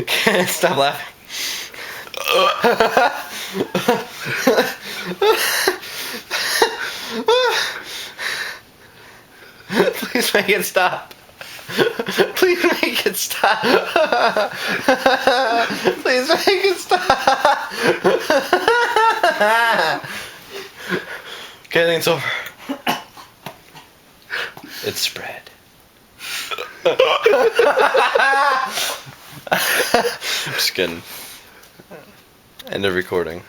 Can't stop laughing. Please make it stop. Please make it stop. Please make it stop. Okay, I think it's over. It's spread. I'm just kidding. End of recording.